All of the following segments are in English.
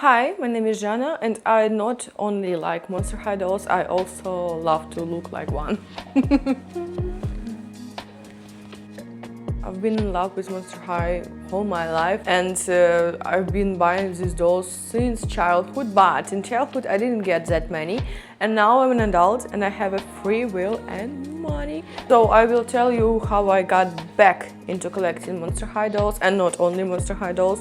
Hi, my name is Jana and I not only like Monster High dolls, I also love to look like one. I've been in love with Monster High all my life and I've been buying these dolls since childhood, but in childhood I didn't get that many and now I'm an adult and I have a free will and money. So I will tell you how I got back into collecting Monster High dolls, and not only Monster High dolls,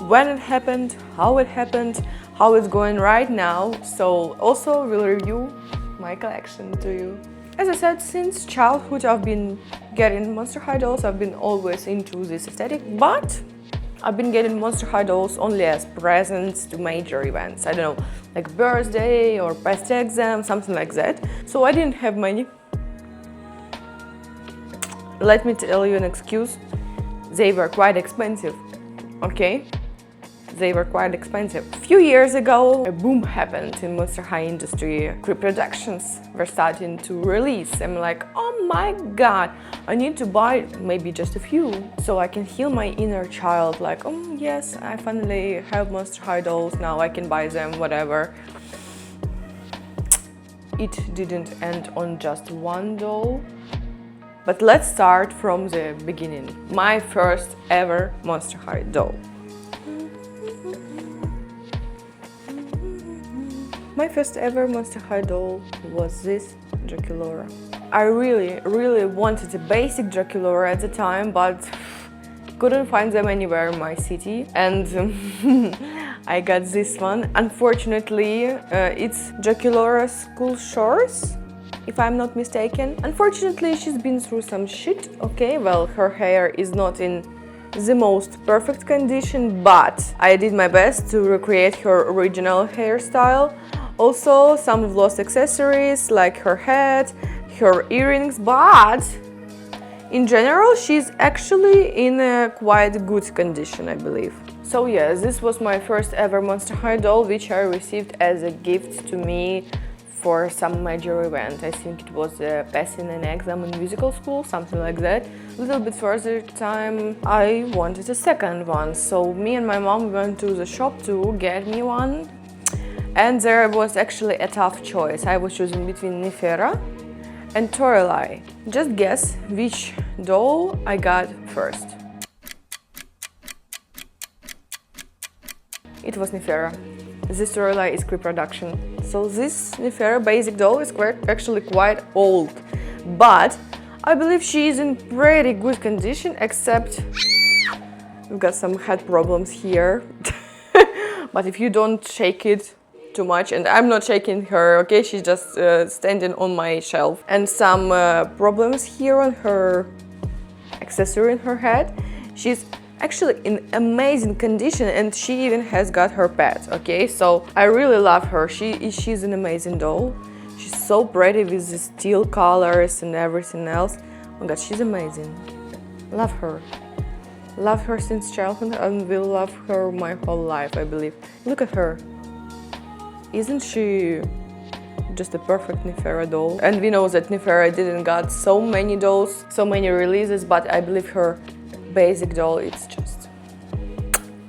when it happened, how it's going right now. So also will review my collection to you. As I said, since childhood I've been getting Monster High dolls. I've been always into this aesthetic, but I've been getting Monster High dolls only as presents to major events. I don't know, like birthday or past exam, something like that. So I didn't have many. Let me tell you an excuse. They were quite expensive, okay? They were quite expensive. A few years ago, a boom happened in Monster High industry. Creeproductions were starting to release. I'm like, oh my god, I need to buy maybe just a few so I can heal my inner child. Like, oh yes, I finally have Monster High dolls, now I can buy them, whatever. It didn't end on just one doll. But let's start from the beginning. My first ever Monster High doll. My first ever Monster High doll was this Draculaura. I really wanted a basic Draculaura at the time, but couldn't find them anywhere in my city, and I got this one. Unfortunately, it's Draculaura School Shores, if I'm not mistaken. Unfortunately, she's been through some shit, okay? Well, her hair is not in the most perfect condition, but I did my best to recreate her original hairstyle. Also, some lost accessories like her hat, her earrings, but in general, she's actually in a quite good condition, I believe. So yeah, this was my first ever Monster High doll, which I received as a gift to me for some major event. I think it was passing an exam in musical school, something like that. A little bit further time, I wanted a second one, so me and my mom went to the shop to get me one. And there was actually a tough choice. I was choosing between Nefera and Torelai. Just guess which doll I got first. It was Nefera. This Torelai is creeproduction. So this Nefera basic doll is actually quite old, but I believe she is in pretty good condition, except we've got some head problems here. But if you don't shake it too much, and I'm not shaking her, okay, she's just standing on my shelf, and some problems here on her accessory in her head. She's actually in amazing condition, and she even has got her pet, okay? So I really love her. She's an amazing doll. She's so pretty with the steel colors and everything else. Oh my god, she's amazing. Love her. Love her since childhood and will love her my whole life, I believe. Look at her. Isn't she just a perfect Nefera doll? And we know that Nefera didn't got so many dolls, so many releases, but I believe her basic doll, it's just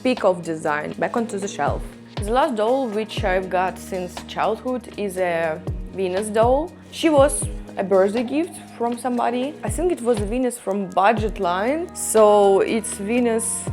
peak of design. Back onto the shelf. The last doll which I've got since childhood is a Venus doll. She was a birthday gift from somebody. I think it was Venus from Budget Line. So it's Venus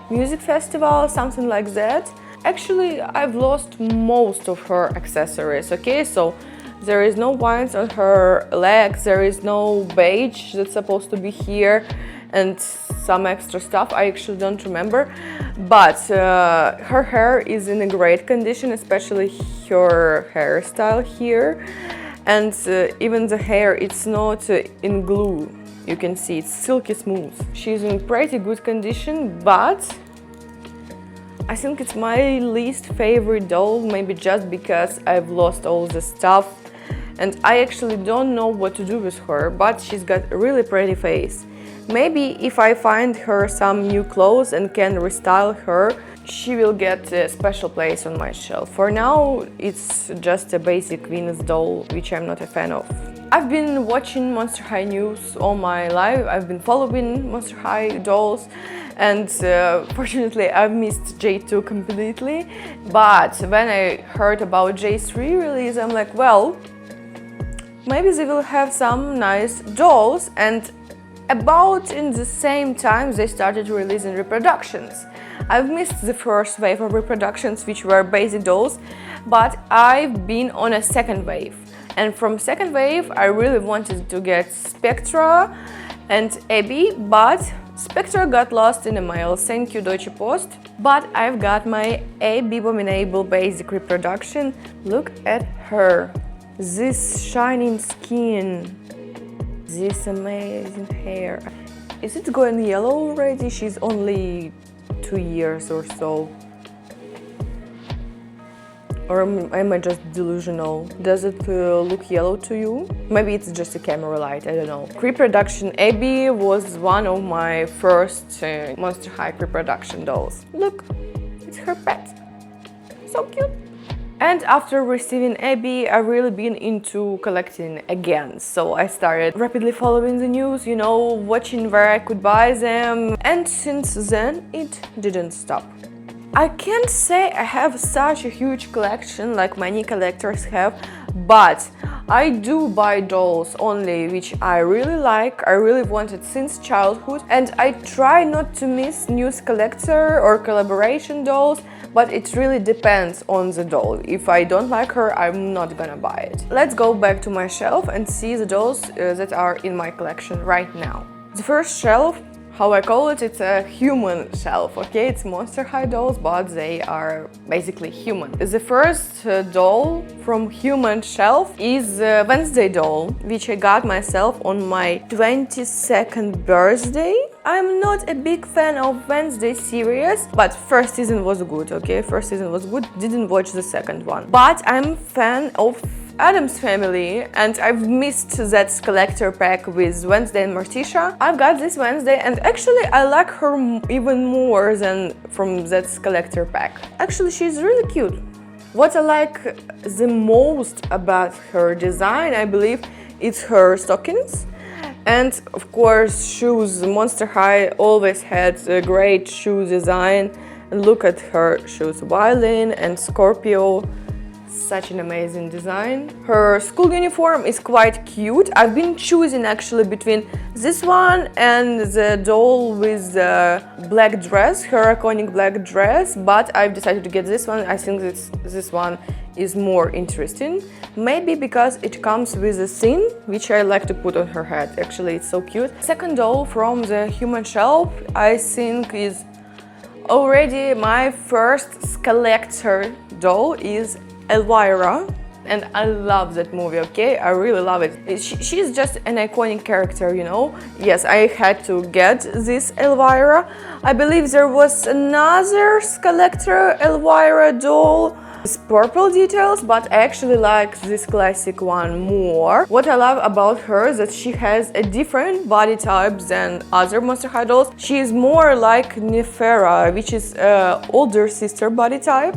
Music Festival, something like that. Actually, I've lost most of her accessories, okay? So there is no vines on her legs, there is no badge that's supposed to be here, and some extra stuff I actually don't remember. But her hair is in a great condition, especially her hairstyle here. And even the hair, it's not in glue. You can see it's silky smooth. She's in pretty good condition, but I think it's my least favorite doll, maybe just because I've lost all the stuff and I actually don't know what to do with her, but she's got a really pretty face. Maybe if I find her some new clothes and can restyle her she will get a special place on my shelf. For now, it's just a basic Venus doll, which I'm not a fan of. I've been watching Monster High news all my life. I've been following Monster High dolls, and fortunately I've missed J2 completely. But when I heard about J3 release, I'm like, well, maybe they will have some nice dolls. And about in the same time they started releasing reproductions. I've missed the first wave of reproductions, which were basic dolls, but I've been on a second wave. And from second wave, I really wanted to get Spectra and Abbey, but Spectra got lost in the mail. Thank you, Deutsche Post. But I've got my Abbey Abominable basic reproduction. Look at her. This shining skin. This amazing hair. Is it going yellow already? She's only 2 years or so. Or am I just delusional? Does it look yellow to you? Maybe it's just a camera light, I don't know. Creeproduction Abbey was one of my first Monster High Creeproduction dolls. Look, it's her pet. So cute. And after receiving Abbey, I've really been into collecting again. So I started rapidly following the news, you know, watching where I could buy them. And since then, it didn't stop. I can't say I have such a huge collection like many collectors have, but I do buy dolls only which I really like, I really wanted since childhood, and I try not to miss news collector or collaboration dolls, but it really depends on the doll. If I don't like her, I'm not gonna buy it. Let's go back to my shelf and see the dolls that are in my collection right now. The first shelf, how I call it, it's a human shelf, okay? It's Monster High dolls, but they are basically human. The first doll from human shelf is a Wednesday doll, which I got myself on my 22nd birthday. I'm not a big fan of Wednesday series, but first season was good, okay? First season was good, didn't watch the second one. But I'm a fan of Addams Family, and I've missed that collector pack with Wednesday and Morticia. I've got this Wednesday, and actually I like her even more than from that collector pack. Actually, she's really cute. What I like the most about her design, I believe, it's her stockings. And of course, shoes. Monster High always had a great shoe design. And look at her shoes, Violin and Scorpio. Such an amazing design. Her school uniform is quite cute. I've been choosing actually between this one and the doll with the black dress, her iconic black dress, but I've decided to get this one. I think this one is more interesting. Maybe because it comes with a scene, which I like to put on her head. Actually, it's so cute. Second doll from the human shelf, I think is already my first collector doll is Elvira, and I love that movie, okay? I really love it. She's just an iconic character, you know? Yes, I had to get this Elvira. I believe there was another collector Elvira doll with purple details, but I actually like this classic one more. What I love about her is that she has a different body type than other Monster High dolls. She is more like Nefera, which is older sister body type.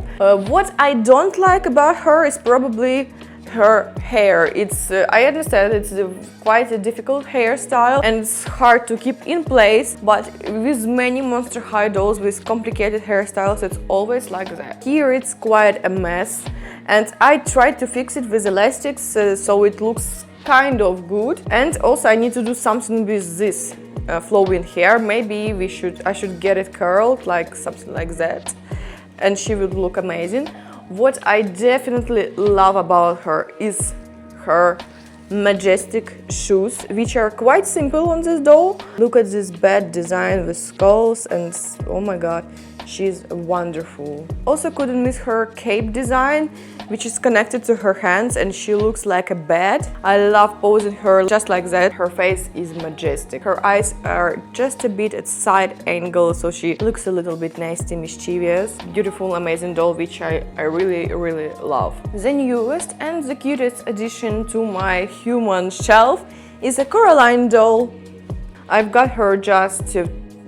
What I don't like about her is probably her hair. It's I understand it's quite a difficult hairstyle and it's hard to keep in place, but with many Monster High dolls with complicated hairstyles, it's always like that. Here it's quite a mess, and I tried to fix it with elastics so it looks kind of good. And also I need to do something with this flowing hair. Maybe I should get it curled, like something like that, and she would look amazing. What I definitely love about her is her majestic shoes, which are quite simple on this doll. Look at this bed design with skulls, and oh my god, she's wonderful. Also couldn't miss her cape design, which is connected to her hands, and she looks like a bat. I love posing her just like that. Her face is majestic. Her eyes are just a bit at side angle, so she looks a little bit nasty, mischievous. Beautiful, amazing doll, which I really love. The newest and the cutest addition to my human shelf is a Coraline doll. I've got her just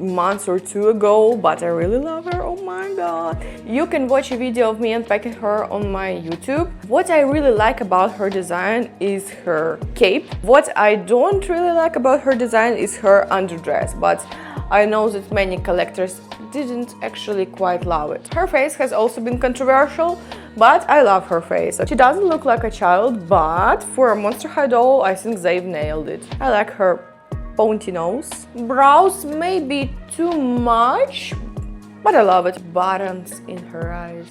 month or two ago, but I really love her. Oh my god. You can watch a video of me unpacking her on my YouTube. What I really like about her design is her cape. What I don't really like about her design is her underdress, but I know that many collectors didn't actually quite love it. Her face has also been controversial, but I love her face. She doesn't look like a child, but for a Monster High doll, I think they've nailed it. I like her pointy nose. Brows may be too much, but I love it. Buttons in her eyes.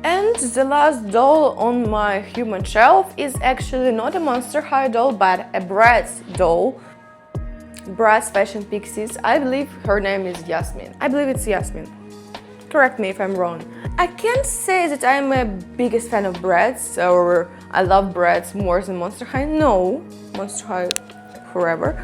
And the last doll on my human shelf is actually not a Monster High doll, but a Bratz doll. Bratz Fashion Pixies. I believe her name is Yasmin. I believe it's Yasmin. Correct me if I'm wrong. I can't say that I'm a biggest fan of Bratz or I love Bratz more than Monster High. No, Monster High forever.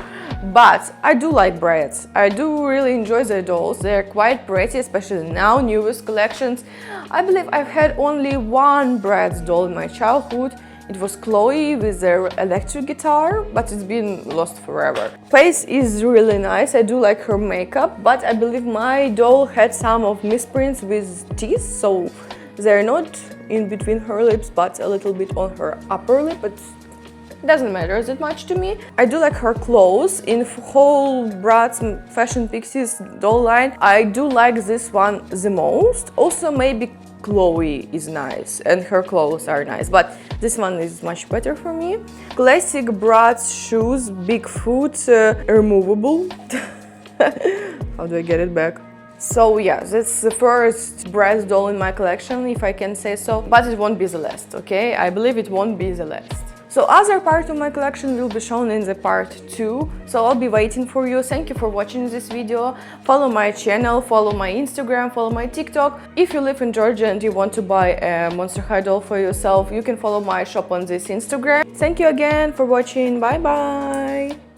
But I do like Bratz. I do really enjoy their dolls. They're quite pretty, especially now, newest collections. I believe I've had only one Bratz doll in my childhood. It was Chloe with their electric guitar, but it's been lost forever. Face is really nice. I do like her makeup, but I believe my doll had some of misprints with teeth, so they're not in between her lips, but a little bit on her upper lip. But it doesn't matter that much to me. I do like her clothes. In whole Bratz Fashion Pixies doll line, I do like this one the most. Also, maybe Chloe is nice and her clothes are nice, but this one is much better for me. Classic Bratz shoes, big foot, removable. How do I get it back? So yeah, that's the first Bratz doll in my collection, if I can say so, but it won't be the last, okay? I believe it won't be the last. So other part of my collection will be shown in the part 2, so I'll be waiting for you. Thank you for watching this video. Follow my channel, follow my Instagram, follow my TikTok. If you live in Georgia and you want to buy a Monster High doll for yourself, you can follow my shop on this Instagram. Thank you again for watching. Bye bye!